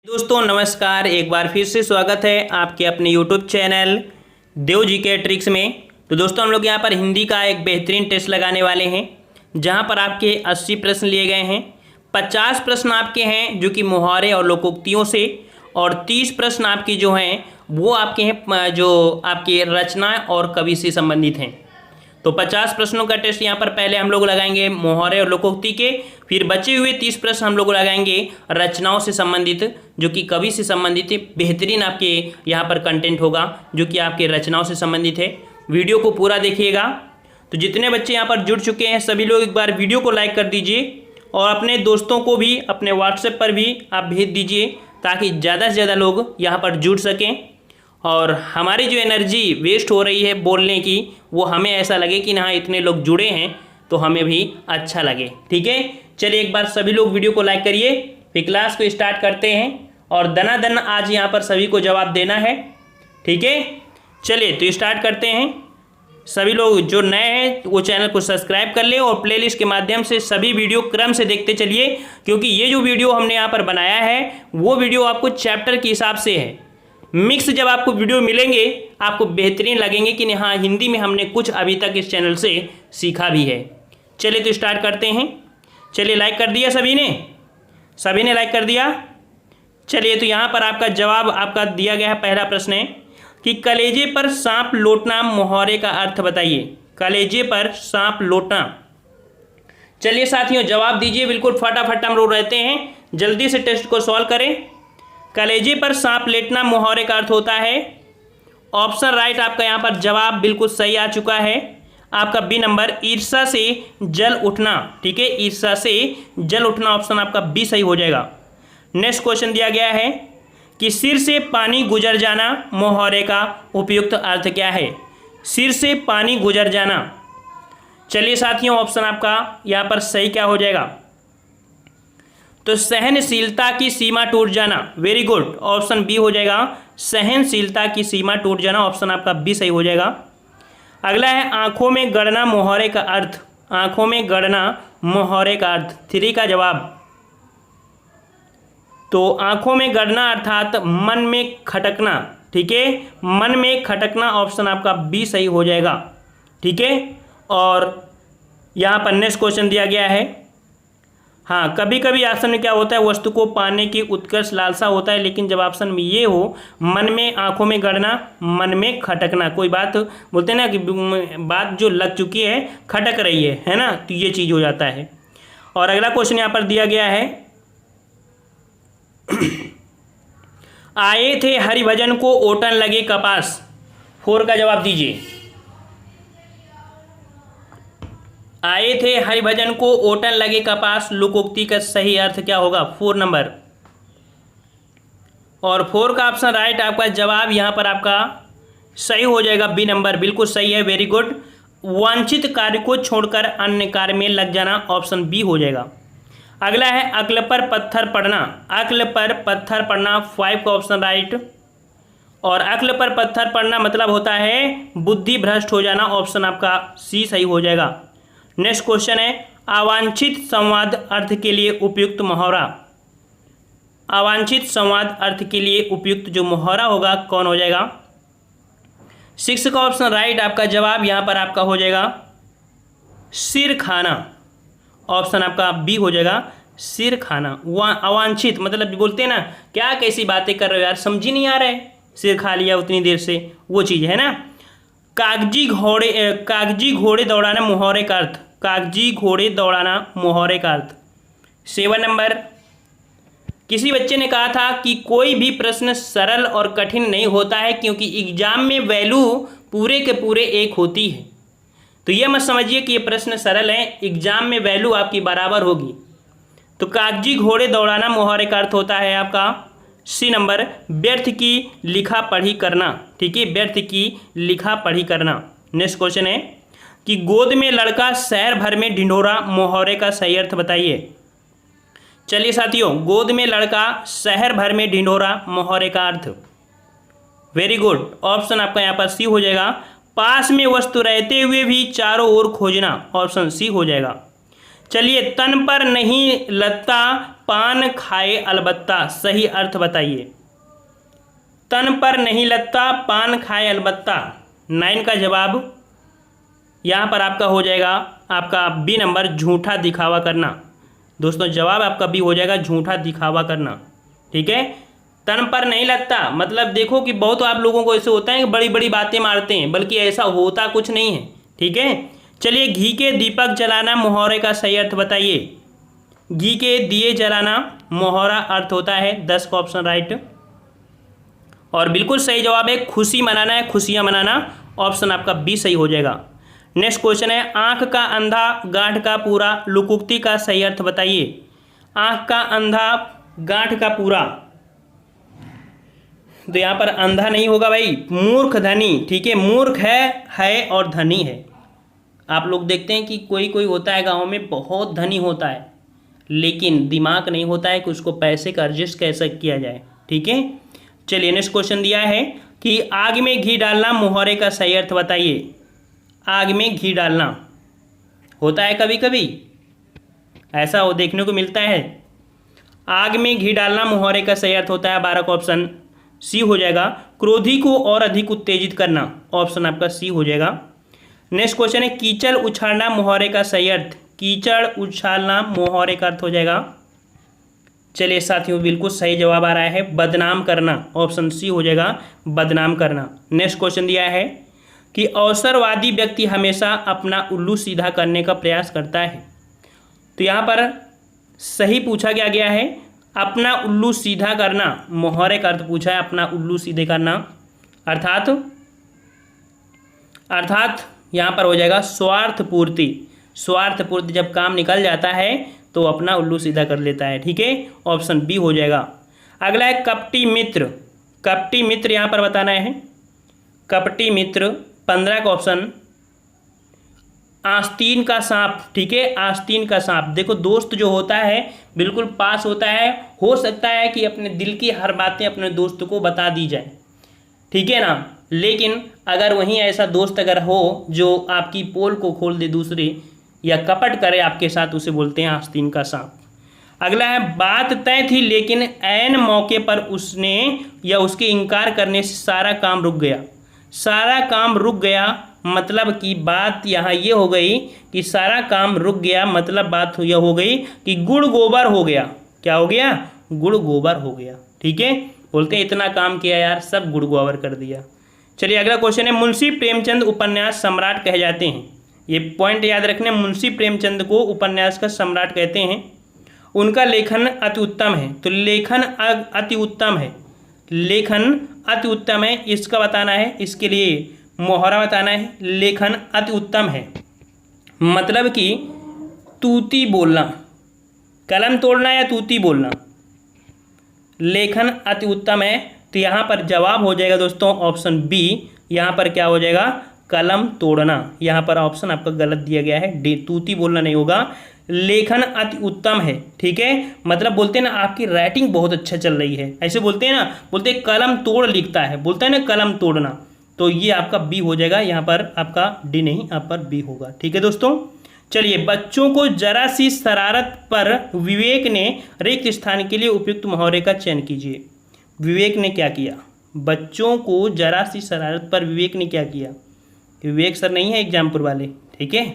दोस्तों नमस्कार, एक बार फिर से स्वागत है आपके अपने YouTube चैनल देव जी के ट्रिक्स में। तो दोस्तों हम लोग यहाँ पर हिंदी का एक बेहतरीन टेस्ट लगाने वाले हैं, जहाँ पर आपके 80 प्रश्न लिए गए हैं। 50 प्रश्न आपके हैं जो कि मुहावरे और लोकोक्तियों से, और 30 प्रश्न आपके जो हैं वो आपके हैं जो आपके रचना और कवि से संबंधित हैं। तो 50 प्रश्नों का टेस्ट यहाँ पर पहले हम लोग लगाएंगे मुहावरे और लोकोक्ति के, फिर बचे हुए 30 प्रश्न हम लोग लगाएंगे रचनाओं से संबंधित, जो कि कवि से संबंधित है। बेहतरीन आपके यहाँ पर कंटेंट होगा जो कि आपके रचनाओं से संबंधित है। वीडियो को पूरा देखिएगा। तो जितने बच्चे यहाँ पर जुड़ चुके हैं सभी लोग एक बार वीडियो को लाइक कर दीजिए, और अपने दोस्तों को भी अपने व्हाट्सएप पर भी आप भेज दीजिए, ताकि ज़्यादा से ज़्यादा लोग यहाँ पर जुड़ सकें और हमारी जो एनर्जी वेस्ट हो रही है बोलने की, वो हमें ऐसा लगे कि हाँ इतने लोग जुड़े हैं तो हमें भी अच्छा लगे। ठीक है, चलिए एक बार सभी लोग वीडियो को लाइक करिए, फिर क्लास को स्टार्ट करते हैं। और दनादन आज यहाँ पर सभी को जवाब देना है। ठीक है, चलिए तो स्टार्ट करते हैं। सभी लोग जो नए हैं वो चैनल को सब्सक्राइब कर लें और प्लेलिस्ट के माध्यम से सभी वीडियो क्रम से देखते चलिए, क्योंकि ये जो वीडियो हमने यहाँ पर बनाया है वो वीडियो आपको चैप्टर के हिसाब से है। मिक्स जब आपको वीडियो मिलेंगे आपको बेहतरीन लगेंगे कि हाँ हिंदी में हमने कुछ अभी तक इस चैनल से सीखा भी है। चलिए तो स्टार्ट करते हैं। चलिए लाइक कर दिया सभी ने लाइक कर दिया। चलिए तो यहाँ पर आपका जवाब आपका दिया गया है। पहला प्रश्न है कि कलेजे पर सांप लौटना मुहावरे का अर्थ बताइए। कलेजे पर सांप लौटना। चलिए साथियों जवाब दीजिए, बिल्कुल फटाफट हम लोग रहते हैं, जल्दी से टेस्ट को सॉल्व करें। कलेजे पर सांप लेटना मुहावरे का अर्थ होता है। ऑप्शन राइट आपका यहाँ पर जवाब बिल्कुल सही आ चुका है। आपका बी नंबर ईर्ष्या से जल उठना। ठीक है, ईर्ष्या से जल उठना ऑप्शन आपका बी सही हो जाएगा। नेक्स्ट क्वेश्चन दिया गया है कि सिर से पानी गुजर जाना मुहावरे का उपयुक्त अर्थ क्या है। सिर से पानी गुजर जाना। चलिए साथियों ऑप्शन आपका यहाँ पर सही क्या हो जाएगा, तो सहनशीलता की सीमा टूट जाना। वेरी गुड, ऑप्शन बी हो जाएगा। सहनशीलता की सीमा टूट जाना ऑप्शन आपका बी सही हो जाएगा। अगला है आंखों में गड़ना मुहावरे का अर्थ। आंखों में गड़ना मुहावरे का अर्थ 3 का जवाब। तो आंखों में गड़ना अर्थात मन में खटकना। ठीक है, मन में खटकना ऑप्शन आपका बी सही हो जाएगा। ठीक है, और यहाँ पर नेक्स्ट क्वेश्चन दिया गया है, हाँ कभी कभी ऑप्शन में क्या होता है, वस्तु को पाने की उत्कर्ष लालसा होता है, लेकिन जब ऑप्शन में ये हो मन में आंखों में गड़ना मन में खटकना, कोई बात बोलते हैं ना कि बात जो लग चुकी है खटक रही है ना, तो ये चीज़ हो जाता है। और अगला क्वेश्चन यहाँ पर दिया गया है आए थे हरिभजन को ओटन लगे कपास। 4 का जवाब दीजिए। आए थे हरिभजन को ओटन लगे कपास लोकोक्ति का सही अर्थ क्या होगा, 4 नंबर। और 4 का ऑप्शन राइट आपका जवाब यहाँ पर आपका सही हो जाएगा, बी नंबर बिल्कुल सही है। Very good. वांछित कार्य को छोड़कर अन्य कार्य में लग जाना ऑप्शन बी हो जाएगा। अगला है अक्ल पर पत्थर पड़ना। अक्ल पर पत्थर पड़ना 5 का ऑप्शन राइट। और अक्ल पर पत्थर पड़ना मतलब होता है बुद्धि भ्रष्ट हो जाना ऑप्शन आपका सी सही हो जाएगा। नेक्स्ट क्वेश्चन है अवांछित संवाद अर्थ के लिए उपयुक्त मुहावरा। अवांछित संवाद अर्थ के लिए उपयुक्त जो मुहावरा होगा कौन हो जाएगा, 6 का ऑप्शन राइट आपका जवाब यहाँ पर आपका हो जाएगा सिर खाना। ऑप्शन आपका बी हो जाएगा सिर खाना। अवांछित मतलब बोलते हैं ना क्या कैसी बातें कर रहे हो यार, समझ ही नहीं आ रहा है, सिर खा लिया उतनी देर से, वो चीज़ है ना। कागजी घोड़े दौड़ाना मुहावरे का अर्थ। कागजी घोड़े दौड़ाना मुहावरे का अर्थ 7 नंबर। किसी बच्चे ने कहा था कि कोई भी प्रश्न सरल और कठिन नहीं होता है, क्योंकि एग्जाम में वैल्यू पूरे के पूरे एक होती है। तो ये मत समझिए कि ये प्रश्न सरल है, एग्जाम में वैल्यू आपकी बराबर होगी। तो कागजी घोड़े दौड़ाना मुहावरे का अर्थ होता है आपका सी नंबर व्यर्थ की लिखा पढ़ी करना। ठीक है, व्यर्थ की लिखा पढ़ी करना। नेक्स्ट क्वेश्चन है कि गोद में लड़का शहर भर में ढिंढोरा मुहावरे का सही अर्थ बताइए। चलिए साथियों गोद में लड़का शहर भर में ढिंढोरा मुहावरे का अर्थ। वेरी गुड, ऑप्शन आपका यहाँ पर सी हो जाएगा। पास में वस्तु रहते हुए भी चारों ओर खोजना ऑप्शन सी हो जाएगा। चलिए तन पर नहीं लगता पान खाए अलबत्ता, सही अर्थ बताइए। तन पर नहीं लगता, पान खाए अलबत्ता। 9 का जवाब यहाँ पर आपका हो जाएगा आपका बी नंबर, झूठा दिखावा करना। दोस्तों जवाब आपका बी हो जाएगा, झूठा दिखावा करना। ठीक है, तन पर नहीं लगता मतलब देखो कि बहुत आप लोगों को ऐसे होता है कि बड़ी बड़ी बातें मारते हैं, बल्कि ऐसा होता कुछ नहीं है। ठीक है, चलिए घी के दीपक जलाना मुहावरे का सही अर्थ बताइए। घी के दिए जलाना मुहावरा अर्थ होता है 10 का ऑप्शन राइट, और बिल्कुल सही जवाब है खुशी मनाना है, खुशियां मनाना। ऑप्शन आपका बी सही हो जाएगा। नेक्स्ट क्वेश्चन है आंख का अंधा गांठ का पूरा, लुकुक्ति का सही अर्थ बताइए। आंख का अंधा गांठ का पूरा, तो यहाँ पर अंधा नहीं होगा भाई, मूर्ख धनी। ठीक है, मूर्ख है और धनी है। आप लोग देखते हैं कि कोई कोई होता है गांव में बहुत धनी होता है, लेकिन दिमाग नहीं होता है कि उसको पैसे का एडजस्ट कैसे किया जाए। ठीक है, चलिए नेक्स्ट क्वेश्चन दिया है कि आग में घी डालना मुहावरे का सही अर्थ बताइए। आग में घी डालना होता है कभी कभी, ऐसा वो देखने को मिलता है। आग में घी डालना मुहावरे का सही अर्थ होता है 12 का ऑप्शन सी हो जाएगा, क्रोधी को और अधिक उत्तेजित करना। ऑप्शन आपका सी हो जाएगा। नेक्स्ट क्वेश्चन है कीचड़ उछालना मुहावरे का सही अर्थ। कीचड़ उछालना मुहावरे का अर्थ हो जाएगा, चलिए साथियों बिल्कुल सही जवाब आ रहा है, बदनाम करना। ऑप्शन सी हो जाएगा, बदनाम करना। नेक्स्ट क्वेश्चन दिया है कि अवसरवादी व्यक्ति हमेशा अपना उल्लू सीधा करने का प्रयास करता है। तो यहाँ पर सही पूछा गया है अपना उल्लू सीधा करना, मुहावरे का अर्थ पूछा है अपना उल्लू सीधे करना, अर्थात यहाँ पर हो जाएगा स्वार्थ पूर्ति। स्वार्थ पूर्ति, जब काम निकल जाता है तो अपना उल्लू सीधा कर लेता है। ठीक है, ऑप्शन बी हो जाएगा। अगला है कपटी मित्र। कपटी मित्र यहाँ पर बताना है, कपटी मित्र 15 का ऑप्शन आस्तीन का सांप। ठीक है, आस्तीन का सांप। देखो दोस्त जो होता है बिल्कुल पास होता है, हो सकता है कि अपने दिल की हर बातें अपने दोस्त को बता दी जाए। ठीक है ना, लेकिन अगर वहीं ऐसा दोस्त अगर हो जो आपकी पोल को खोल दे दूसरे, या कपट करे आपके साथ, उसे बोलते हैं आस्तीन का सांप। अगला है बात तय थी लेकिन ऐन मौके पर उसने या उसके इनकार करने से सारा काम रुक गया। सारा काम रुक गया मतलब कि बात यहाँ ये हो गई कि सारा काम रुक गया, मतलब बात यह हो गई कि गुड़ गोबर हो गया। क्या हो गया? गुड़ गोबर हो गया। ठीक है, बोलते हैं इतना काम किया यार, सब गुड़ गोबर कर दिया। चलिए अगला क्वेश्चन है मुंशी प्रेमचंद उपन्यास सम्राट कहे जाते हैं। ये पॉइंट याद रखने, मुंशी प्रेमचंद को उपन्यास का सम्राट कहते हैं। उनका लेखन अति उत्तम है। तो लेखन अति उत्तम है, लेखन अति उत्तम है, इसका बताना है, इसके लिए मोहरा बताना है। लेखन अति उत्तम है मतलब कि तूती बोलना, कलम तोड़ना या तूती बोलना। लेखन अति उत्तम है, तो यहाँ पर जवाब हो जाएगा दोस्तों ऑप्शन बी। यहाँ पर क्या हो जाएगा? कलम तोड़ना। यहाँ पर ऑप्शन आपका गलत दिया गया है, डी, तूती बोलना नहीं होगा। लेखन अति उत्तम है। ठीक है, मतलब बोलते हैं ना आपकी राइटिंग बहुत अच्छा चल रही है, ऐसे बोलते हैं ना, बोलते हैं कलम तोड़ लिखता है, बोलते हैं ना कलम तोड़ना। तो ये आपका बी हो जाएगा, यहाँ पर आपका डी नहीं, यहाँ पर बी होगा। ठीक है दोस्तों, चलिए बच्चों को जरा सी शरारत पर विवेक ने रिक्त स्थान के लिए उपयुक्त मुहावरे का चयन कीजिए। विवेक ने क्या किया? बच्चों को जरा सी शरारत पर विवेक ने क्या किया? विवेक सर नहीं है एग्जामपुर वाले। ठीक है,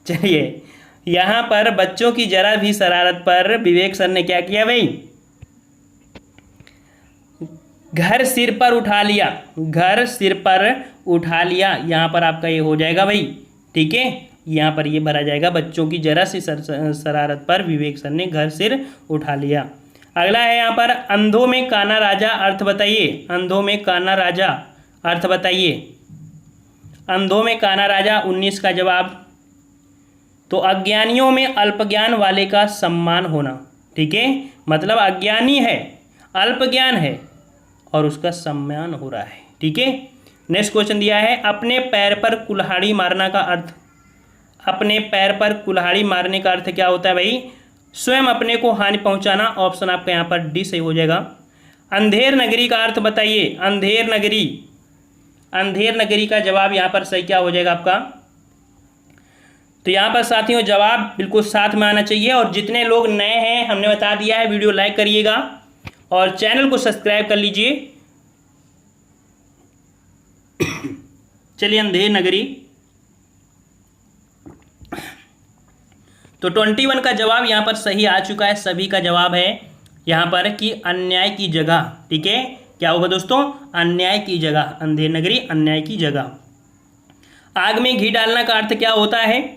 चलिए यहाँ पर बच्चों की जरा भी शरारत पर विवेक सर ने क्या किया भाई? घर सिर पर उठा लिया। घर सिर पर उठा लिया, यहाँ पर आपका ये हो जाएगा भाई। ठीक है, यहाँ पर ये भरा जाएगा, बच्चों की जरा सी शरारत पर विवेक सर ने घर सिर उठा लिया। अगला है यहाँ पर अंधों में काना राजा, अर्थ बताइए। अंधों में काना राजा, अर्थ बताइए। अंधों में काना राजा 19 का जवाब। तो अज्ञानियों में अल्पज्ञान वाले का सम्मान होना। ठीक है, मतलब अज्ञानी है, अल्प ज्ञान है और उसका सम्मान हो रहा है। ठीक है, नेक्स्ट क्वेश्चन दिया है अपने पैर पर कुल्हाड़ी मारना का अर्थ। अपने पैर पर कुल्हाड़ी मारने का अर्थ क्या होता है भाई? स्वयं अपने को हानि पहुंचाना। ऑप्शन आपका यहाँ पर डी सही हो जाएगा। अंधेर नगरी का अर्थ बताइए। अंधेर नगरी, अंधेर नगरी का जवाब यहाँ पर सही क्या हो जाएगा आपका? तो यहाँ पर साथियों जवाब बिल्कुल साथ में आना चाहिए। और जितने लोग नए हैं हमने बता दिया है, वीडियो लाइक करिएगा और चैनल को सब्सक्राइब कर लीजिए। चलिए अंधेर नगरी। तो 21 का जवाब यहाँ पर सही आ चुका है। सभी का जवाब है यहाँ पर कि अन्याय की जगह। ठीक है, क्या होगा दोस्तों? अन्याय की जगह। अंधेर नगरी अन्याय की जगह। आग में घी डालना का अर्थ क्या होता है?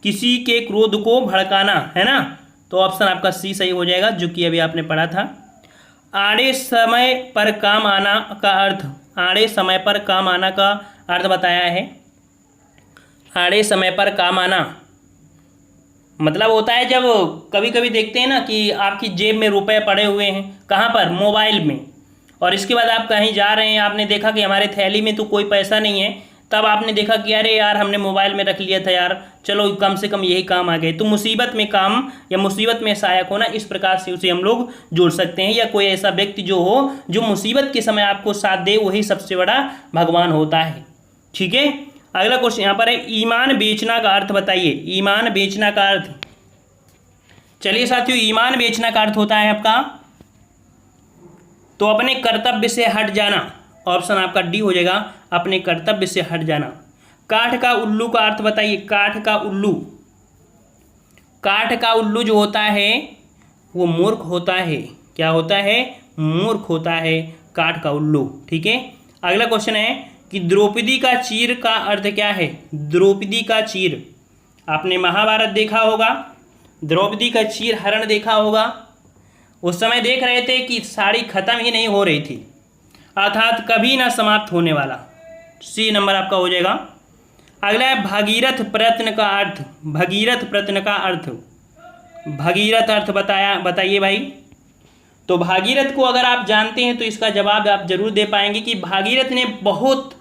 किसी के क्रोध को भड़काना, है ना। तो ऑप्शन आपका सी सही हो जाएगा, जो कि अभी आपने पढ़ा था। आड़े समय पर काम आना का अर्थ, आड़े समय पर काम आना का अर्थ बताया है। आड़े समय पर काम आना मतलब होता है जब कभी कभी देखते हैं ना कि आपकी जेब में रुपए पड़े हुए हैं, कहाँ पर? मोबाइल में, और इसके बाद आप कहीं जा रहे हैं, आपने देखा कि हमारे थैली में तो कोई पैसा नहीं है, तब आपने देखा कि अरे यार हमने मोबाइल में रख लिया था यार, चलो कम से कम यही काम आ गए। तो मुसीबत में काम या मुसीबत में सहायक होना, इस प्रकार से उसे हम लोग जोड़ सकते हैं। या कोई ऐसा व्यक्ति जो हो जो मुसीबत के समय आपको साथ दे, वही सबसे बड़ा भगवान होता है। ठीक है, अगला क्वेश्चन यहाँ पर है, ईमान बेचना का अर्थ बताइए। ईमान बेचना का अर्थ, चलिए साथियों, ईमान बेचना का अर्थ होता है आपका तो अपने कर्तव्य से हट जाना। ऑप्शन आपका डी हो जाएगा, अपने कर्तव्य से हट जाना। काठ का उल्लू का अर्थ बताइए। काठ का उल्लू, काठ का उल्लू जो होता है वो मूर्ख होता है। क्या होता है? मूर्ख होता है काठ का उल्लू। ठीक है, अगला क्वेश्चन है कि द्रौपदी का चीर का अर्थ क्या है? द्रौपदी का चीर, आपने महाभारत देखा होगा, द्रौपदी का चीर हरण देखा होगा। उस समय देख रहे थे कि साड़ी खत्म ही नहीं हो रही थी, अर्थात कभी ना समाप्त होने वाला। सी नंबर आपका हो जाएगा। अगला है भागीरथ प्रयत्न का अर्थ। भगीरथ प्रयत्न का अर्थ, भगीरथ अर्थ बताइए भाई। तो भागीरथ को अगर आप जानते हैं तो इसका जवाब आप जरूर दे पाएंगे कि भागीरथ ने बहुत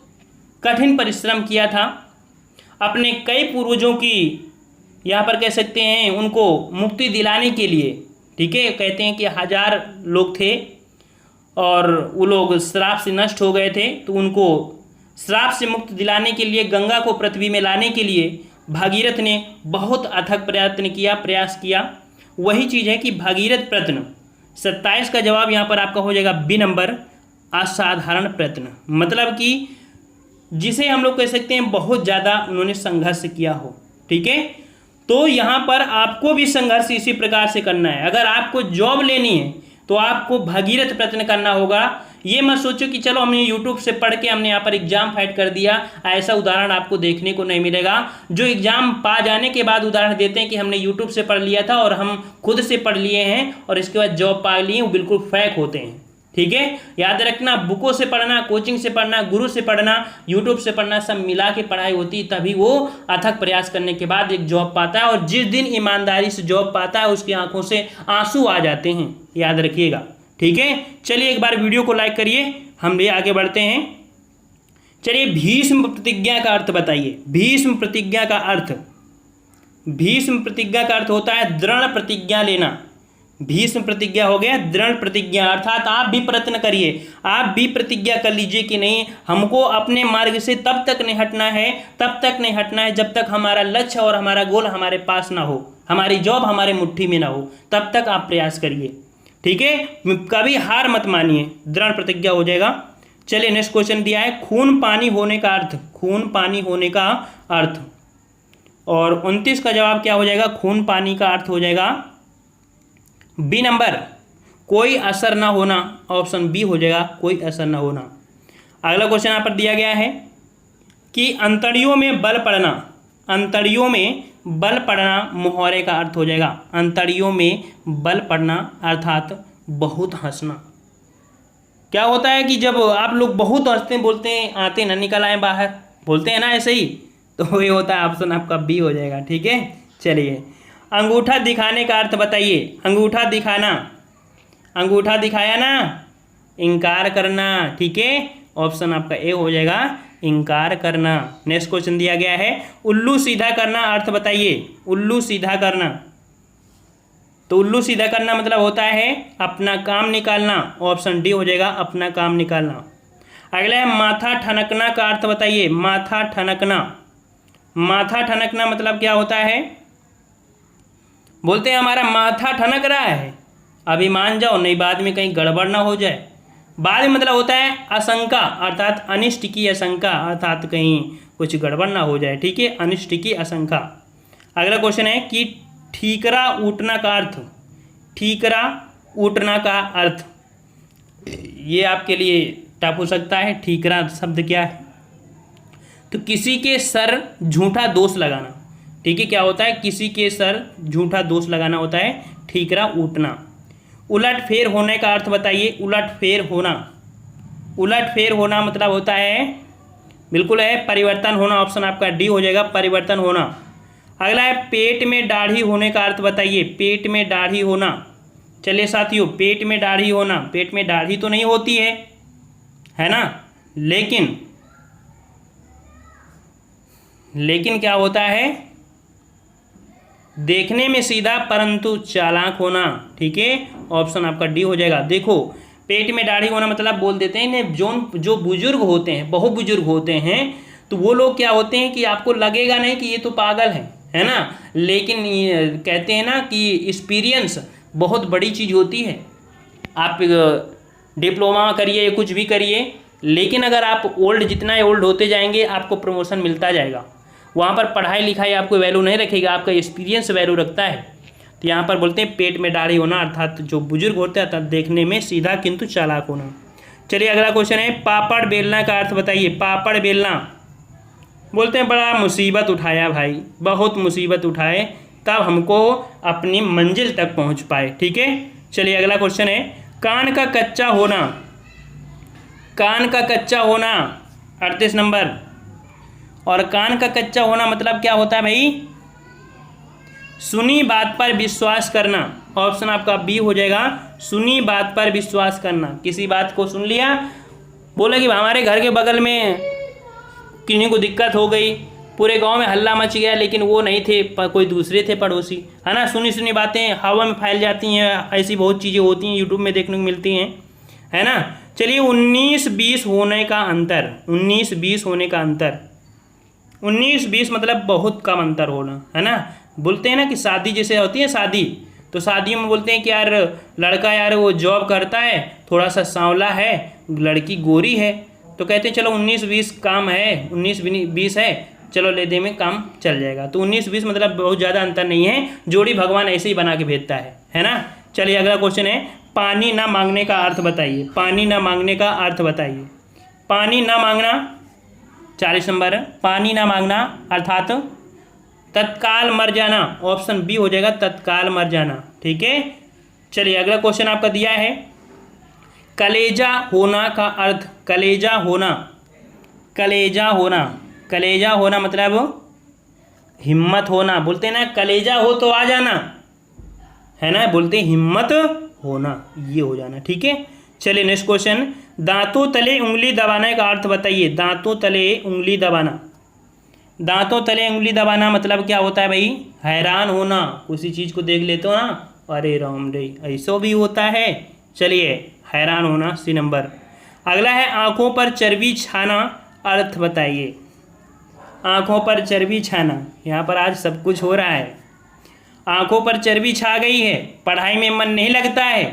कठिन परिश्रम किया था, अपने कई पूर्वजों की यहाँ पर कह सकते हैं उनको मुक्ति दिलाने के लिए। ठीक है, कहते हैं कि 1000 लोग थे और वो लोग श्राप से नष्ट हो गए थे, तो उनको श्राप से मुक्त दिलाने के लिए, गंगा को पृथ्वी में लाने के लिए भागीरथ ने बहुत अथक प्रयत्न किया, प्रयास किया। वही चीज़ है कि भागीरथ प्रयत्न। 27 का जवाब यहाँ पर आपका हो जाएगा बी नंबर, असाधारण प्रयत्न। मतलब कि जिसे हम लोग कह सकते हैं बहुत ज़्यादा उन्होंने संघर्ष किया हो। ठीक है, तो यहाँ पर आपको भी संघर्ष इसी प्रकार से करना है। अगर आपको जॉब लेनी है तो आपको भगीरथ प्रयत्न करना होगा। ये मत सोचो कि चलो हमने यूट्यूब से पढ़ के हमने यहाँ पर एग्जाम फाइट कर दिया, ऐसा उदाहरण आपको देखने को नहीं मिलेगा। जो एग्जाम पा जाने के बाद उदाहरण देते हैं कि हमने यूट्यूब से पढ़ लिया था और हम खुद से पढ़ लिए हैं और इसके बाद जॉब पा लिए, वो बिल्कुल फेक होते हैं। ठीक है, याद रखना, बुकों से पढ़ना, कोचिंग से पढ़ना, गुरु से पढ़ना, यूट्यूब से पढ़ना, सब मिला के पढ़ाई होती, तभी वो अथक प्रयास करने के बाद एक जॉब पाता है। और जिस दिन ईमानदारी से जॉब पाता है उसकी आंखों से आंसू आ जाते हैं, याद रखिएगा। ठीक है, चलिए एक बार वीडियो को लाइक करिए, हम भी आगे बढ़ते हैं। चलिए भीष्म प्रतिज्ञा का अर्थ बताइए। भीष्म प्रतिज्ञा का अर्थ, भीष्म प्रतिज्ञा का अर्थ होता है दृढ़ प्रतिज्ञा लेना। भीष्म प्रतिज्ञा हो गया दृढ़ प्रतिज्ञा, अर्थात आप भी प्रयत्न करिए, आप भी प्रतिज्ञा कर लीजिए कि नहीं, हमको अपने मार्ग से तब तक नहीं हटना है, तब तक नहीं हटना है जब तक हमारा लक्ष्य और हमारा गोल हमारे पास ना हो, हमारी जॉब हमारे मुट्ठी में ना हो, तब तक आप प्रयास करिए। ठीक है, कभी हार मत मानिए, दृढ़ प्रतिज्ञा हो जाएगा। चलिए नेक्स्ट क्वेश्चन दिया है, खून पानी होने का अर्थ। खून पानी होने का अर्थ, और 29 का जवाब क्या हो जाएगा? खून पानी का अर्थ हो जाएगा बी नंबर, कोई असर ना होना। ऑप्शन बी हो जाएगा, कोई असर ना होना। अगला क्वेश्चन यहाँ पर दिया गया है कि अंतड़ियों में बल पड़ना। अंतड़ियों में बल पड़ना मुहावरे का अर्थ हो जाएगा। अंतड़ियों में बल पड़ना अर्थात बहुत हंसना। क्या होता है कि जब आप लोग बहुत हंसते हैं, बोलते हैं आते ना निकल आए बाहर, बोलते हैं ना ऐसे ही, तो ये होता है ऑप्शन आपका बी हो जाएगा। ठीक है, चलिए अंगूठा दिखाने का अर्थ बताइए। अंगूठा दिखाना, अंगूठा दिखाया ना, इनकार करना। ठीक है, ऑप्शन आपका ए हो जाएगा, इनकार करना। नेक्स्ट क्वेश्चन दिया गया है, उल्लू सीधा करना अर्थ बताइए। उल्लू सीधा करना, तो उल्लू सीधा करना मतलब होता है अपना काम निकालना। ऑप्शन डी हो जाएगा, अपना काम निकालना। अगला है माथा ठनकना का अर्थ बताइए। माथा ठनकना, माथा ठनकना मतलब क्या होता है? बोलते हैं हमारा माथा ठनक रहा है, अभी मान जाओ, नहीं बाद में कहीं गड़बड़ ना हो जाए। बाद में मतलब होता है आशंका, अर्थात अनिष्ट की आशंका, अर्थात कहीं कुछ गड़बड़ ना हो जाए। ठीक है, अनिष्ट की आशंका। अगला क्वेश्चन है कि ठीकरा उठना का अर्थ, ठीकरा उठना का अर्थ, ये आपके लिए टफ हो सकता है। ठीकरा शब्द क्या है? तो किसी के सर झूठा दोष लगाना। ठीक है, क्या होता है? किसी के सर झूठा दोष लगाना होता है ठीकरा उठना। उलट फेर होने का अर्थ बताइए। उलट फेर होना, उलट फेर होना मतलब होता है, बिल्कुल है, परिवर्तन होना। ऑप्शन आपका डी हो जाएगा, परिवर्तन होना। अगला है पेट में दाढ़ी होने का अर्थ बताइए। पेट में दाढ़ी होना, चलिए साथियों, पेट में दाढ़ी होना, पेट में दाढ़ी तो नहीं होती है ना, लेकिन क्या होता है? देखने में सीधा परंतु चालाक होना। ठीक है, ऑप्शन आपका डी हो जाएगा। देखो, पेट में दाढ़ी होना मतलब बोल देते हैं जो बुजुर्ग होते हैं, बहुत बुजुर्ग होते हैं, तो वो लोग क्या होते हैं कि आपको लगेगा नहीं कि ये तो पागल है ना, लेकिन ये कहते हैं ना कि एक्सपीरियंस बहुत बड़ी चीज़ होती है। आप डिप्लोमा करिए, कुछ भी करिए, लेकिन अगर आप जितना ओल्ड होते जाएंगे आपको प्रमोशन मिलता जाएगा। वहाँ पर पढ़ाई लिखाई आपको वैल्यू नहीं रखेगा, आपका एक्सपीरियंस वैल्यू रखता है। तो यहाँ पर बोलते हैं पेट में दाढ़ी होना, अर्थात जो बुजुर्ग होते हैं, अर्थात देखने में सीधा किंतु चालाक होना। चलिए अगला क्वेश्चन है पापड़ बेलना का अर्थ बताइए। पापड़ बेलना, बोलते हैं बड़ा मुसीबत उठाया भाई, बहुत मुसीबत उठाए तब हमको अपनी मंजिल तक पहुँच पाए। ठीक है, चलिए अगला क्वेश्चन है कान का कच्चा होना। कान का कच्चा होना 38 नंबर। और कान का कच्चा होना मतलब क्या होता है भाई? सुनी बात पर विश्वास करना। ऑप्शन आपका बी हो जाएगा, सुनी बात पर विश्वास करना। किसी बात को सुन लिया, बोला कि हमारे घर के बगल में किन्हीं को दिक्कत हो गई, पूरे गांव में हल्ला मच गया, लेकिन वो नहीं थे, कोई दूसरे थे पड़ोसी, है ना। सुनी सुनी बातें हवा में फैल जाती हैं, ऐसी बहुत चीज़ें होती हैं, यूट्यूब में देखने को मिलती हैं, है ना। चलिए 19-20 होने का अंतर, 19-20 होने का अंतर, 19-20 मतलब बहुत कम अंतर होना, है ना। बोलते हैं ना कि शादी जैसे होती है शादी, तो शादी में बोलते हैं कि यार लड़का यार वो जॉब करता है, थोड़ा सा सांवला है, लड़की गोरी है, तो कहते हैं चलो 19-20 काम है, 19-20 है, चलो ले दे में काम चल जाएगा। तो 19-20 मतलब बहुत ज़्यादा अंतर नहीं है, जोड़ी भगवान ऐसे ही बना के भेजता है ना। चलिए अगला क्वेश्चन है पानी ना मांगने का अर्थ बताइए। पानी ना मांगने का अर्थ बताइए। पानी ना मांगना 40 नंबर। पानी ना मांगना अर्थात तत्काल मर जाना। ऑप्शन बी हो जाएगा, तत्काल मर जाना। ठीक है, चलिए अगला क्वेश्चन आपका दिया है कलेजा होना का अर्थ। कलेजा होना, कलेजा होना, कलेजा होना मतलब हिम्मत होना। बोलते हैं ना कलेजा हो तो आ जाना, है ना, बोलते हैं हिम्मत होना, ये हो जाना। ठीक है, चलिए नेक्स्ट क्वेश्चन दांतों तले उंगली दबाने का अर्थ बताइए। दांतों तले उंगली दबाना, दांतों तले उंगली दबाना मतलब क्या होता है भाई? हैरान होना, किसी चीज़ को देख लेते हो ना, अरे राम रे ऐसा भी होता है। चलिए हैरान होना, सी नंबर। अगला है आंखों पर चर्बी छाना, अर्थ बताइए। आंखों पर चर्बी छाना, यहाँ पर आज सब कुछ हो रहा है। आंखों पर चर्बी छा गई है, पढ़ाई में मन नहीं लगता है,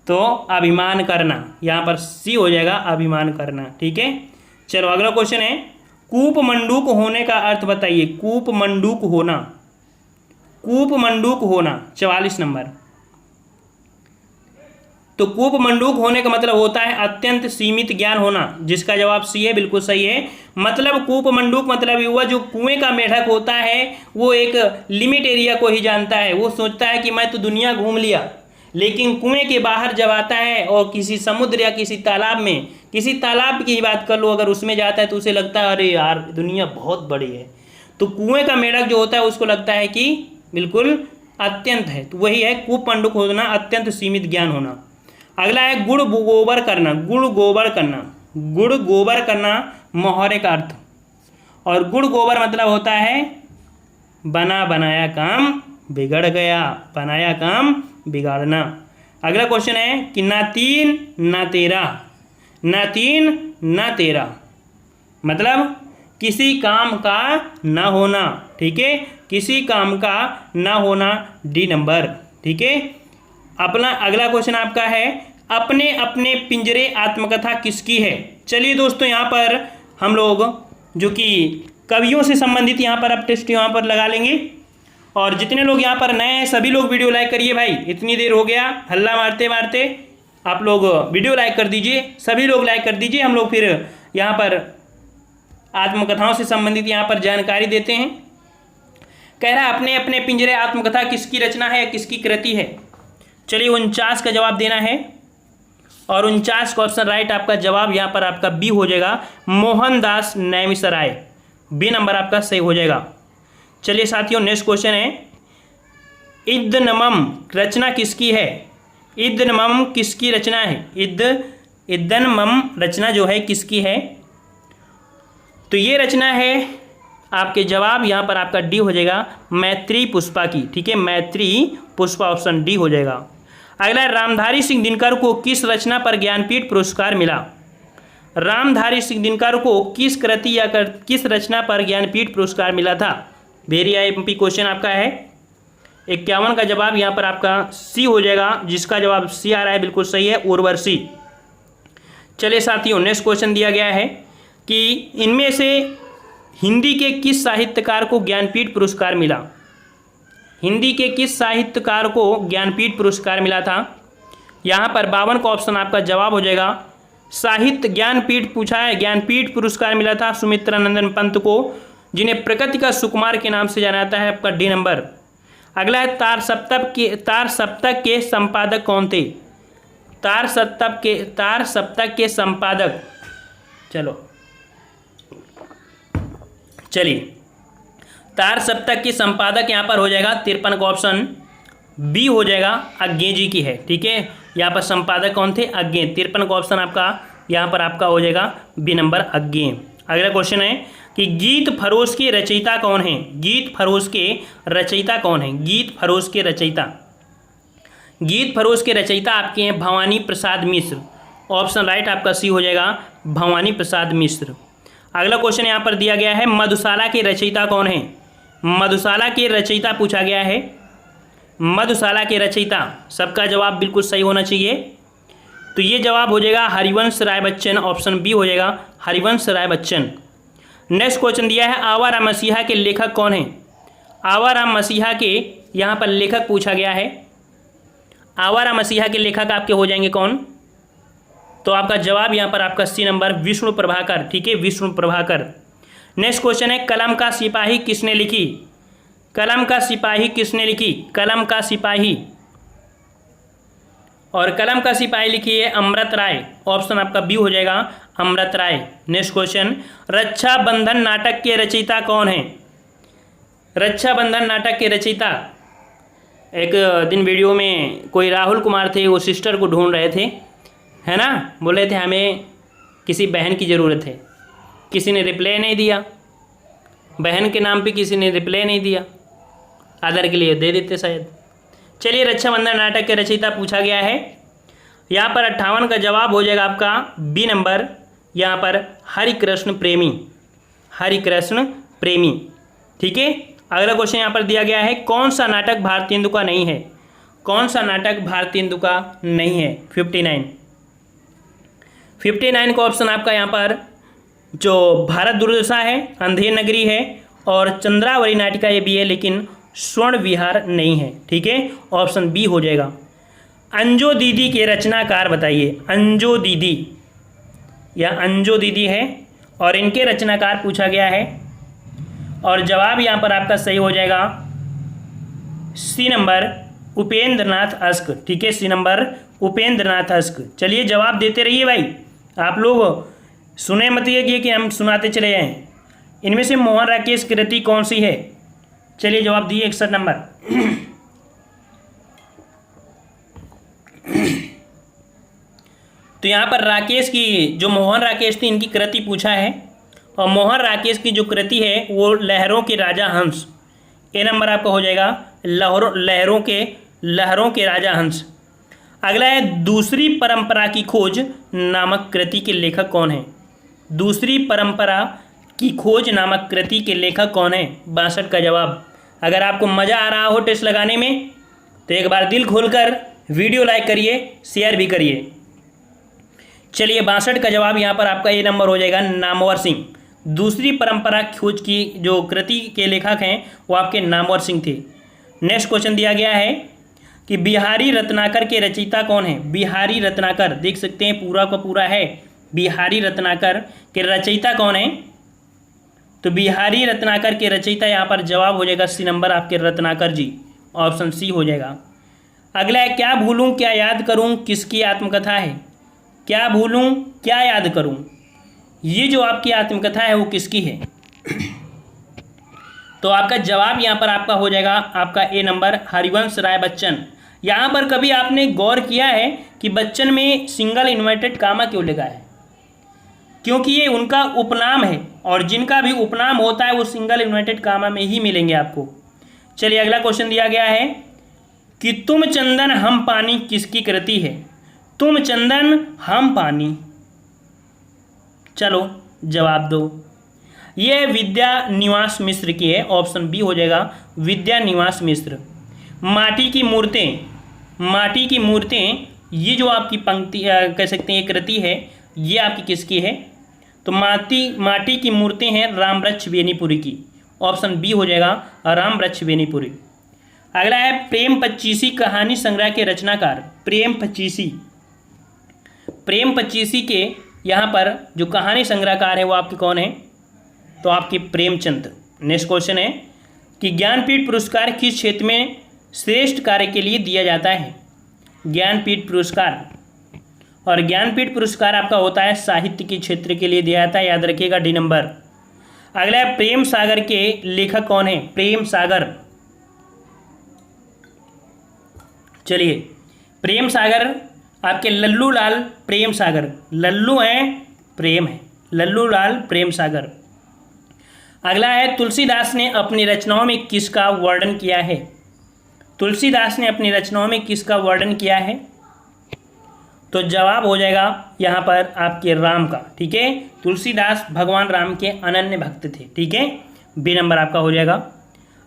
तो अभिमान करना, यहाँ पर सी हो जाएगा, अभिमान करना। ठीक है, चलो अगला क्वेश्चन है कूप मंडूक होने का अर्थ बताइए। कूप मंडूक होना, कूप मंडूक होना 44 नंबर। तो कूप मंडूक होने का मतलब होता है अत्यंत सीमित ज्ञान होना, जिसका जवाब सी है, बिल्कुल सही है। मतलब कूप मंडूक मतलब हुआ जो कुएं का मेढक होता है, वो एक लिमिट एरिया को ही जानता है। वो सोचता है कि मैं तो दुनिया घूम लिया, लेकिन कुएं के बाहर जब आता है और किसी समुद्र या किसी तालाब में, किसी तालाब की ही बात कर लो, अगर उसमें जाता है तो उसे लगता है अरे यार दुनिया बहुत बड़ी है। तो कुएं का मेढक जो होता है उसको लगता है कि बिल्कुल अत्यंत है, तो वही है कूप मंडूक होना, अत्यंत सीमित ज्ञान होना। अगला है गुड़ गोबर करना। गुड़ गोबर करना, गुड़ गोबर करना मोहरे का अर्थ। और गुड़ गोबर मतलब होता है बना बनाया काम बिगड़ गया, बनाया काम बिगाड़ना। अगला क्वेश्चन है कि ना तीन ना तेरा। ना तीन ना तेरा मतलब किसी काम का न होना, ठीक है, किसी काम का न होना, डी नंबर, ठीक है। अपना अगला क्वेश्चन आपका है, अपने अपने पिंजरे आत्मकथा किसकी है। चलिए दोस्तों, यहाँ पर हम लोग जो कि कवियों से संबंधित यहाँ पर अब टेस्ट यहाँ पर लगा लेंगे। और जितने लोग यहाँ पर नए हैं सभी लोग वीडियो लाइक करिए भाई, इतनी देर हो गया हल्ला मारते मारते, आप लोग वीडियो लाइक कर दीजिए, सभी लोग लाइक कर दीजिए। हम लोग फिर यहाँ पर आत्मकथाओं से संबंधित यहाँ पर जानकारी देते हैं। कह रहा है अपने अपने पिंजरे आत्मकथा किसकी रचना है, किसकी कृति है। चलिए 49 का जवाब देना है और 49 का ऑप्शन राइट आपका जवाब यहाँ पर आपका बी हो जाएगा, मोहनदास नैमिषारण्य, बी नंबर आपका सही हो जाएगा। चलिए साथियों, नेक्स्ट क्वेश्चन है, इद्दनमम रचना किसकी है। इद्दनमम किसकी रचना है, इद्दनमम रचना जो है किसकी है। तो ये रचना है आपके जवाब यहाँ पर आपका डी हो जाएगा, मैत्री पुष्पा की, ठीक है, मैत्री पुष्पा, ऑप्शन डी हो जाएगा। अगला है, रामधारी सिंह दिनकर को किस रचना पर ज्ञानपीठ पुरस्कार मिला। रामधारी सिंह दिनकर को किस कृति या किस रचना पर ज्ञानपीठ पुरस्कार मिला था। वेरी आईएमपी क्वेश्चन आपका है। 51 का जवाब यहाँ पर आपका सी हो जाएगा, जिसका जवाब सी आ रहा है, बिल्कुल सही है, उर्वशी। चलिए साथियों, नेक्स्ट क्वेश्चन दिया गया है कि इनमें से हिंदी के किस साहित्यकार को ज्ञानपीठ पुरस्कार मिला। हिंदी के किस साहित्यकार को ज्ञानपीठ पुरस्कार मिला था। यहाँ पर 52 का ऑप्शन आपका जवाब हो जाएगा, साहित्य ज्ञानपीठ पूछा है, ज्ञानपीठ पुरस्कार मिला था सुमित्रानंदन पंत को, जिन्हें प्रकृति का सुकुमार के नाम से जाना जाता है, आपका डी नंबर। अगला है, तार सप्तक के संपादक कौन थे। तार सप्तक के संपादक, चलिए तार सप्तक के संपादक यहाँ पर हो जाएगा 53 का ऑप्शन बी हो जाएगा, अज्ञे जी की है, ठीक है। यहाँ पर संपादक कौन थे, अज्ञे। 53 का ऑप्शन आपका यहाँ पर आपका हो जाएगा बी नंबर, अज्ञे। अगला क्वेश्चन है कि गीत फरोश के रचयिता कौन है। गीत फरोश के रचयिता कौन है। गीत फरोश के रचयिता आपके हैं भवानी प्रसाद मिश्र, ऑप्शन राइट आपका सी हो जाएगा, भवानी प्रसाद मिश्र। अगला क्वेश्चन यहाँ पर दिया गया है, मधुशाला के रचयिता कौन है। मधुशाला के रचयिता पूछा गया है, मधुशाला के रचयिता, सबका जवाब बिल्कुल सही होना चाहिए। तो ये जवाब हो जाएगा हरिवंश राय बच्चन, ऑप्शन बी हो जाएगा, हरिवंश राय बच्चन। नेक्स्ट क्वेश्चन दिया है, आवाराम मसीहा के लेखक कौन है। आवाराम मसीहा के यहाँ पर लेखक पूछा गया है। आवाराम मसीहा के लेखक आपके हो जाएंगे कौन। तो आपका जवाब यहाँ पर आपका सी नंबर, विष्णु प्रभाकर, ठीक है, विष्णु प्रभाकर। नेक्स्ट क्वेश्चन है, कलम का सिपाही किसने लिखी। कलम का सिपाही किसने लिखी। कलम का सिपाही, और कलम का सिपाही लिखी है अमृत राय, ऑप्शन आपका बी हो जाएगा, अमृत राय। नेक्स्ट क्वेश्चन, रक्षाबंधन नाटक के रचयिता कौन है। रक्षाबंधन नाटक के रचयिता, एक दिन वीडियो में कोई राहुल कुमार थे, वो सिस्टर को ढूंढ रहे थे, है ना, बोल रहे थे हमें किसी बहन की ज़रूरत है, किसी ने रिप्लाई नहीं दिया, बहन के नाम पे किसी ने रिप्लाई नहीं दिया, आदर के लिए दे देते शायद। चलिए, रक्षाबंधन नाटक के रचयिता पूछा गया है। यहाँ पर 58 का जवाब हो जाएगा आपका बी नंबर, यहाँ पर हरिकृष्ण प्रेमी, हरिकृष्ण प्रेमी, ठीक है। अगला क्वेश्चन यहाँ पर दिया गया है, कौन सा नाटक भारतेंदु का नहीं है। कौन सा नाटक भारतेंदु का नहीं है। 59 का ऑप्शन आपका यहाँ पर जो भारत दुर्दशा है, अंधेर नगरी है और चंद्रावली नाटिका ये भी है, लेकिन स्वर्ण विहार नहीं है, ठीक है, ऑप्शन बी हो जाएगा। अंजो दीदी के रचनाकार बताइए। अंजो दीदी, यह अंजो दीदी है और इनके रचनाकार पूछा गया है और जवाब यहाँ पर आपका सही हो जाएगा सी नंबर, उपेंद्र नाथ अश्क, ठीक है, सी नंबर उपेंद्र नाथ अश्क। चलिए जवाब देते रहिए भाई, आप लोग सुने मत ये कि हम सुनाते चले जाएं। इनमें से मोहन राकेश कृति कौन सी है। चलिए जवाब दिए 61 नंबर। तो यहाँ पर राकेश की, जो मोहन राकेश थी, इनकी कृति पूछा है और मोहन राकेश की जो कृति है वो लहरों के राजा हंस, ए नंबर आपका हो जाएगा, लहरों के राजा हंस। अगला है, दूसरी परंपरा की खोज नामक कृति के लेखक कौन है। दूसरी परंपरा की खोज नामक कृति के लेखक कौन है? 62 का जवाब। अगर आपको मज़ा आ रहा हो टेस्ट लगाने में तो एक बार दिल खोलकर वीडियो लाइक करिए, शेयर भी करिए। चलिए 62 का जवाब यहाँ पर आपका ए नंबर हो जाएगा, नामवर सिंह। दूसरी परंपरा खोज की जो कृति के लेखक हैं वो आपके नामवर सिंह थे। नेक्स्ट क्वेश्चन दिया गया है कि बिहारी रत्नाकर के रचयिता कौन है? बिहारी रत्नाकर, देख सकते हैं पूरा का पूरा है। बिहारी रत्नाकर के रचयिता कौन है? तो बिहारी रत्नाकर के रचयिता यहाँ पर जवाब हो जाएगा सी नंबर आपके रत्नाकर जी, ऑप्शन सी हो जाएगा। अगला है क्या भूलूं क्या याद करूं किसकी आत्मकथा है? क्या भूलूं क्या याद करूं, ये जो आपकी आत्मकथा है वो किसकी है? तो आपका जवाब यहाँ पर आपका हो जाएगा आपका ए नंबर, हरिवंश राय बच्चन। यहाँ पर कभी आपने गौर किया है कि बच्चन में सिंगल इन्वर्टेड कामा क्यों लगा है? क्योंकि ये उनका उपनाम है और जिनका भी उपनाम होता है वो सिंगल इन्वर्टेड कामा में ही मिलेंगे आपको। चलिए अगला क्वेश्चन दिया गया है कि तुम चंदन हम पानी किसकी कृति है? तुम चंदन हम पानी, चलो जवाब दो। ये विद्या निवास मिश्र की है, ऑप्शन बी हो जाएगा विद्या निवास मिश्र। माटी की मूर्तें ये जो आपकी पंक्ति कह सकते हैं कृति है ये आपकी किसकी है? तो माटी की मूर्तें हैं रामवृक्ष बेनीपुरी की, ऑप्शन बी हो जाएगा रामवृक्ष बेनीपुरी। अगला है प्रेम पच्चीसी कहानी संग्रह के रचनाकार। प्रेम पच्चीसी के यहाँ पर जो कहानी संग्रहकार है वो आपके कौन है? तो आपके प्रेमचंद। नेक्स्ट क्वेश्चन है कि ज्ञानपीठ पुरस्कार किस क्षेत्र में श्रेष्ठ कार्य के लिए दिया जाता है? ज्ञानपीठ पुरस्कार, और ज्ञानपीठ पुरस्कार आपका होता है साहित्य के क्षेत्र के लिए दिया जाता है, याद रखिएगा डी नंबर। अगला है प्रेम सागर के लेखक कौन है? प्रेम सागर, चलिए प्रेम सागर आपके लल्लू लाल प्रेम सागर, लल्लू है प्रेम है, लल्लू लाल प्रेम सागर। अगला है तुलसीदास ने अपनी रचनाओं में किसका वर्णन किया है? तुलसीदास ने अपनी रचनाओं में किसका वर्णन किया है? तो जवाब हो जाएगा यहाँ पर आपके राम का, ठीक है। तुलसीदास भगवान राम के अनन्य भक्त थे, ठीक है, बी नंबर आपका हो जाएगा।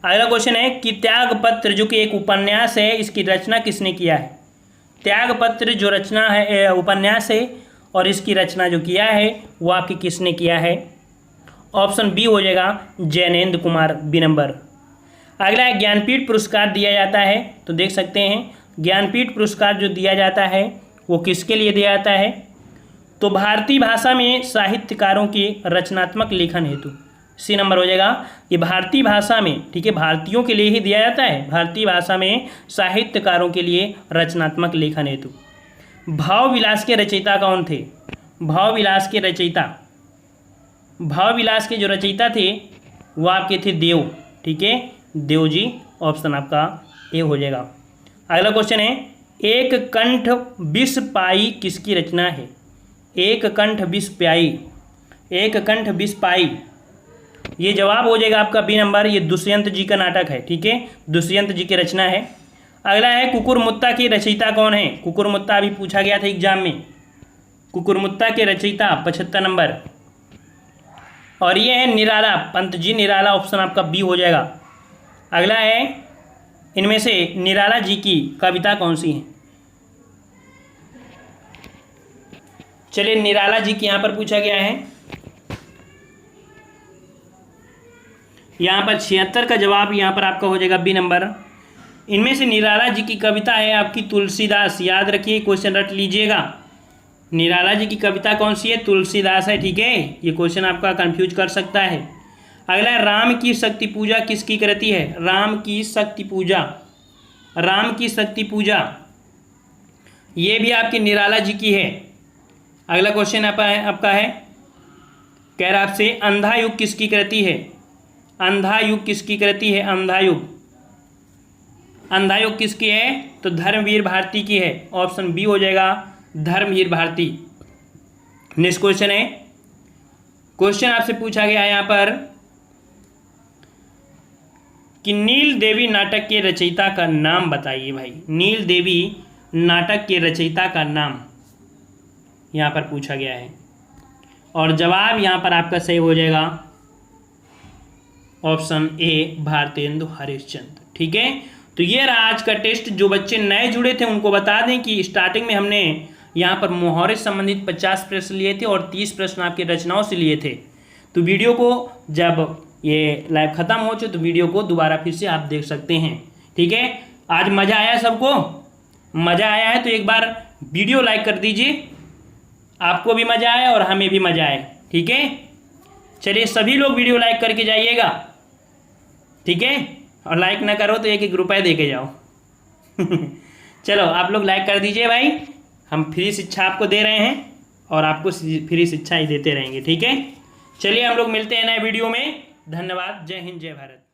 अगला क्वेश्चन है कि त्यागपत्र जो कि एक उपन्यास है इसकी रचना किसने किया है? त्यागपत्र जो रचना है उपन्यास है और इसकी रचना जो किया है वो आपकी किसने किया है? ऑप्शन बी हो जाएगा जैनेन्द्र कुमार, बी नंबर। अगला है ज्ञानपीठ पुरस्कार दिया जाता है, तो देख सकते हैं ज्ञानपीठ पुरस्कार जो दिया जाता है वो किसके लिए दिया जाता है? तो भारतीय भाषा में साहित्यकारों की रचनात्मक लेखन हेतु, सी नंबर हो जाएगा। ये भारतीय भाषा में, ठीक है, भारतीयों के लिए ही दिया जाता है, भारतीय भाषा में साहित्यकारों के लिए रचनात्मक लेखन हेतु। भाव विलास के रचयिता कौन थे? भाव विलास के जो रचयिता थे वो आपके थे देव, ठीक है, देव जी, ऑप्शन आपका ए हो जाएगा। अगला क्वेश्चन है एक कंठ विष पाई किसकी रचना है? एक कंठ विष पाई, ये जवाब हो जाएगा आपका बी नंबर, ये दुष्यंत जी का नाटक है, ठीक है, दुष्यंत जी की रचना है। अगला है कुकुरमुत्ता की रचयिता कौन है? कुकुरमुत्ता अभी पूछा गया था एग्जाम में, कुकुरमुत्ता के रचयिता 75 नंबर, और ये है निराला, पंत जी निराला, ऑप्शन आपका बी हो जाएगा। अगला है इनमें से निराला जी की कविता कौन सी है? चलिए निराला जी की यहाँ पर पूछा गया है, यहाँ पर 76 का जवाब यहाँ पर आपका हो जाएगा बी नंबर। इनमें से निराला जी की कविता है आपकी तुलसीदास, याद रखिए, क्वेश्चन रट लीजिएगा। निराला जी की कविता कौन सी है? तुलसीदास है, ठीक है, ये क्वेश्चन आपका कंफ्यूज कर सकता है। अगला है राम की शक्ति पूजा किसकी कृति है? राम की शक्ति पूजा ये भी आपकी निराला जी की है। अगला क्वेश्चन आपका है कह रहा आपसे अंधा युग किसकी कृति है? अंधा युग किसकी कृति है? अंधा युग किसकी है? तो धर्मवीर भारती की है, ऑप्शन बी हो जाएगा धर्मवीर भारती। नेक्स्ट क्वेश्चन है, क्वेश्चन आपसे पूछा गया है यहाँ पर कि नील देवी नाटक के रचयिता का नाम बताइए भाई। नील देवी नाटक के रचयिता का नाम यहाँ पर पूछा गया है और जवाब यहाँ पर आपका सही हो जाएगा ऑप्शन ए भारतेंदु हरिश्चंद्र। ठीक है, तो ये रहा आज का टेस्ट। जो बच्चे नए जुड़े थे उनको बता दें कि स्टार्टिंग में हमने यहाँ पर मुहावरे से संबंधित 50 प्रश्न लिए थे और 30 प्रश्न आपके रचनाओं से लिए थे। तो वीडियो को जब ये लाइव ख़त्म हो जाए तो वीडियो को दोबारा फिर से आप देख सकते हैं। ठीक है, आज मज़ा आया सबको? मज़ा आया है तो एक बार वीडियो लाइक कर दीजिए, आपको भी मज़ा आए और हमें भी मज़ा आए। ठीक है, चलिए सभी लोग वीडियो लाइक करके जाइएगा। ठीक है, और लाइक ना करो तो 1-1 रुपये दे के जाओ। चलो आप लोग लाइक कर दीजिए भाई, हम फ्री शिक्षा आपको दे रहे हैं और आपको फ्री शिक्षा ही देते रहेंगे। ठीक है, चलिए हम लोग मिलते हैं नए वीडियो में। धन्यवाद। जय हिंद, जय भारत।